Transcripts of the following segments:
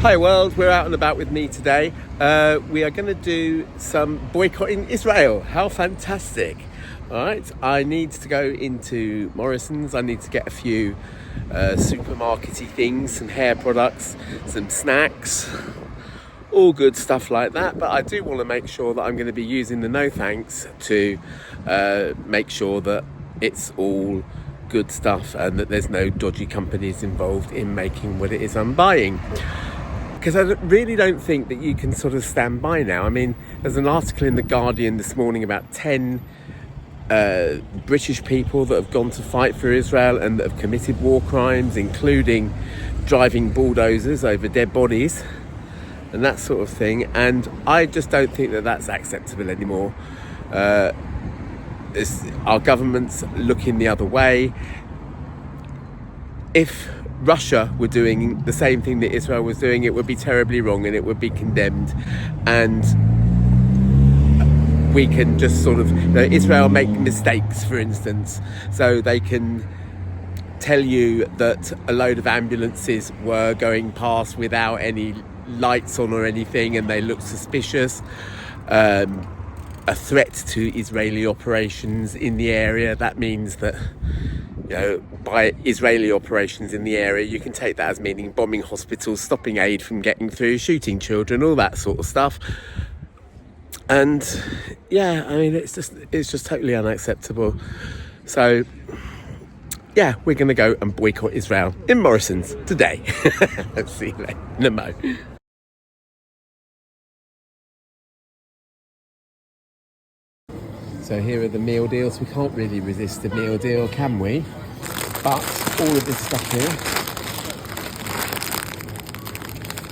Hi world, we're out and about with me today. We are going to do some boycotting Israel. How fantastic. Alright, I need to go into Morrisons. I need to get a few supermarkety things, some hair products, some snacks, all good stuff like that. But I do want to make sure that I'm going to be using the no thanks to make sure that it's all good stuff and that there's no dodgy companies involved in making what it is I'm buying. Because I really don't think that you can sort of stand by now. I mean, there's an article in The Guardian this morning about 10 British people that have gone to fight for Israel and that have committed war crimes, including driving bulldozers over dead bodies and that sort of thing. And I just don't think that that's acceptable anymore. Our government's looking the other way. If Russia were doing the same thing that Israel was doing, it would be terribly wrong and it would be condemned. And we can just sort of, Israel make mistakes, for instance, so they can tell you that a load of ambulances were going past without any lights on or anything and they look suspicious. A threat to Israeli operations in the area. That means that, by Israeli operations in the area, you can take that as meaning bombing hospitals, stopping aid from getting through, shooting children, all that sort of stuff. And yeah, I mean, it's just totally unacceptable. So yeah, we're going to go and boycott Israel in Morrisons today. See you later. Nemo. So here are the meal deals. We can't really resist a meal deal, can we? But all of this stuff here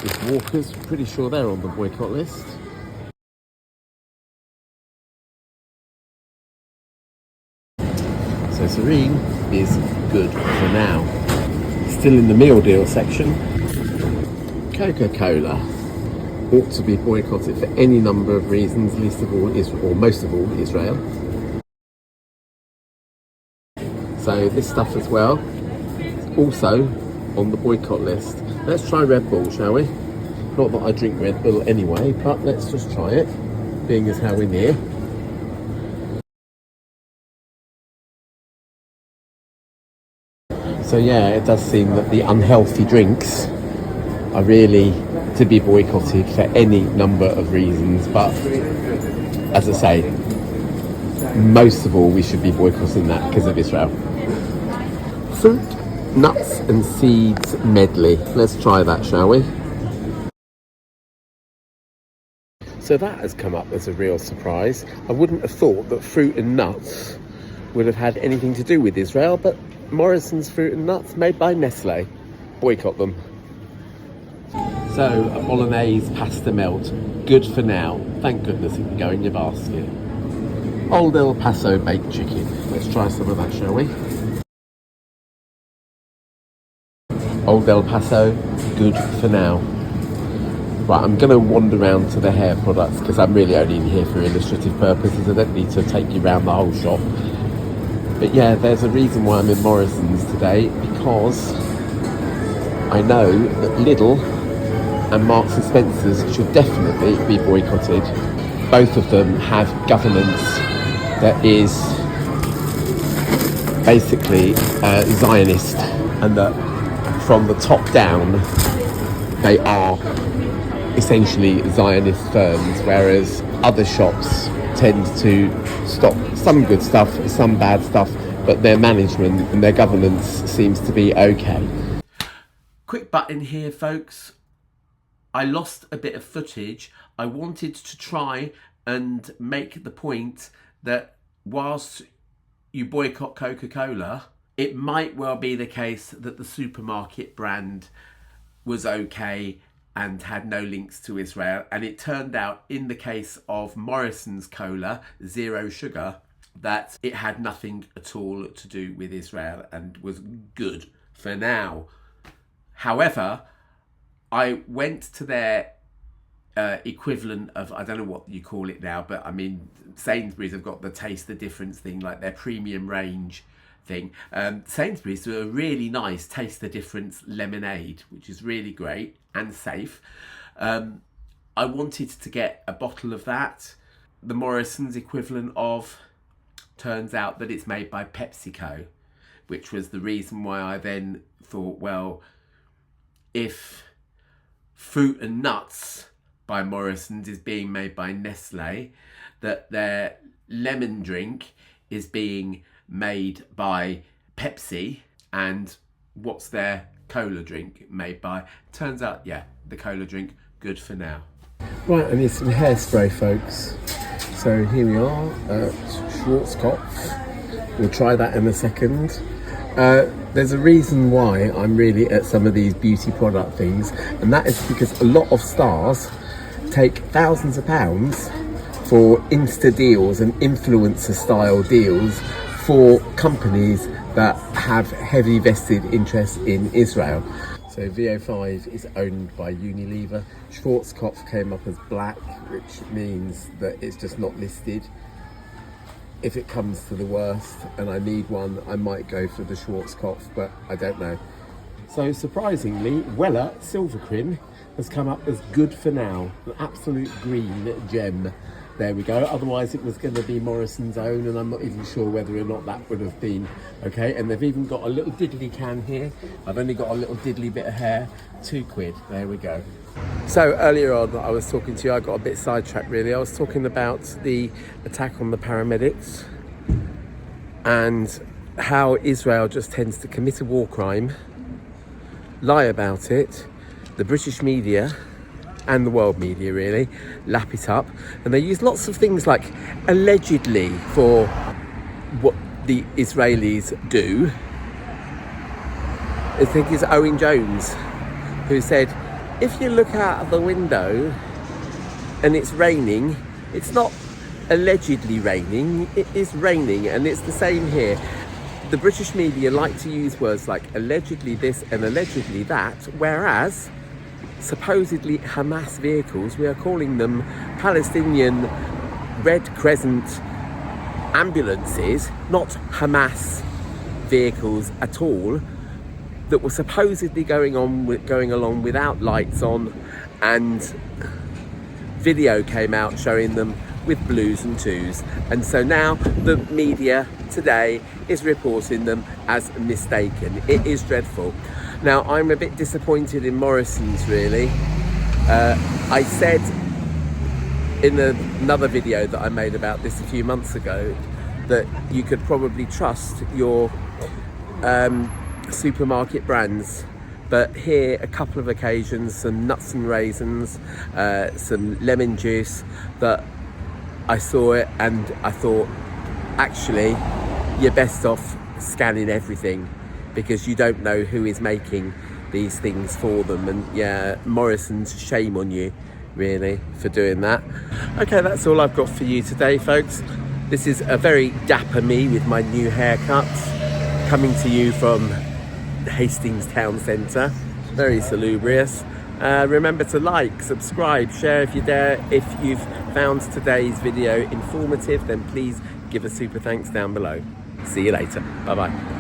is Walkers. Pretty sure they're on the boycott list. So Serene is good for now. Still in the meal deal section. Coca-Cola ought to be boycotted for any number of reasons, least of all Israel, or most of all Israel. So this stuff as well is also on the boycott list. Let's try Red Bull, shall we? Not that I drink Red Bull anyway, but let's just try it, being as how we're near. So yeah, it does seem that the unhealthy drinks are really to be boycotted for any number of reasons, but as I say, most of all we should be boycotting that because of Israel. Fruit, nuts and seeds medley. Let's try that, shall we? So that has come up as a real surprise. I wouldn't have thought that fruit and nuts would have had anything to do with Israel, but Morrisons fruit and nuts made by Nestle. Boycott them. So, a bolognese pasta melt, good for now. Thank goodness it can go in your basket. Old El Paso baked chicken. Let's try some of that, shall we? Old El Paso, good for now. Right, I'm going to wander around to the hair products because I'm really only in here for illustrative purposes. I don't need to take you around the whole shop. But yeah, there's a reason why I'm in Morrisons today, because I know that Lidl and Marks and Spencer's should definitely be boycotted. Both of them have governance that is basically Zionist, and that from the top down they are essentially Zionist firms, whereas other shops tend to stock some good stuff, some bad stuff, but their management and their governance seems to be okay. Quick button here, folks. I lost a bit of footage. I wanted to try and make the point that whilst you boycott Coca-Cola, it might well be the case that the supermarket brand was okay and had no links to Israel. And it turned out in the case of Morrisons Cola, zero sugar, that it had nothing at all to do with Israel and was good for now. However, I went to their equivalent of, I don't know what you call it now, but I mean, Sainsbury's have got the taste the difference thing, like their premium range thing. Sainsbury's do a really nice taste the difference lemonade, which is really great and safe. I wanted to get a bottle of that. The Morrisons equivalent of, turns out that it's made by PepsiCo, which was the reason why I then thought, well, if Fruit and Nuts by Morrisons is being made by Nestle, that their lemon drink is being made by Pepsi, and what's their cola drink made by? Turns out, yeah, the cola drink, good for now. Right, I need some hairspray, folks. So here we are at Schwarzkopf. We'll try that in a second. There's a reason why I'm really at some of these beauty product things, and that is because a lot of stars take thousands of pounds for Insta deals and influencer style deals for companies that have heavy vested interest in Israel. So VO5 is owned by Unilever. Schwarzkopf came up as black, which means that it's just not listed. If it comes to the worst and I need one, I might go for the Schwarzkopf, but I don't know. So surprisingly, Weller Silvercrin has come up as good for now. An absolute green gem. There we go. Otherwise it was going to be Morrison's own, and I'm not even sure whether or not that would have been okay. And they've even got a little diddly can here. I've only got a little diddly bit of hair. £2. There we go. So earlier on I was talking to you, I got a bit sidetracked really. I was talking about the attack on the paramedics and how Israel just tends to commit a war crime, lie about it. The British media and the world media really lap it up, and they use lots of things like allegedly for what the Israelis do. I think it's Owen Jones who said, if you look out of the window and it's raining, it's not allegedly raining, it is raining. And it's the same here. The British media like to use words like allegedly this and allegedly that, whereas supposedly Hamas vehicles, we are calling them Palestinian Red Crescent ambulances, not Hamas vehicles at all, that were supposedly going along without lights on, and video came out showing them with blues and twos. And so now the media today is reporting them as mistaken. It is dreadful. Now, I'm a bit disappointed in Morrisons, really. I said in another video that I made about this a few months ago that you could probably trust your supermarket brands, but here a couple of occasions, some nuts and raisins, some lemon juice, that I saw it and I thought, actually, you're best off scanning everything, because you don't know who is making these things for them. And yeah, Morrisons, shame on you really for doing that. Okay, that's all I've got for you today, folks. This is a very dapper me with my new haircut, coming to you from Hastings Town Centre. Very salubrious. Remember to like, subscribe, share if you dare. If you've found today's video informative, then please give a super thanks down below. See you later. Bye bye.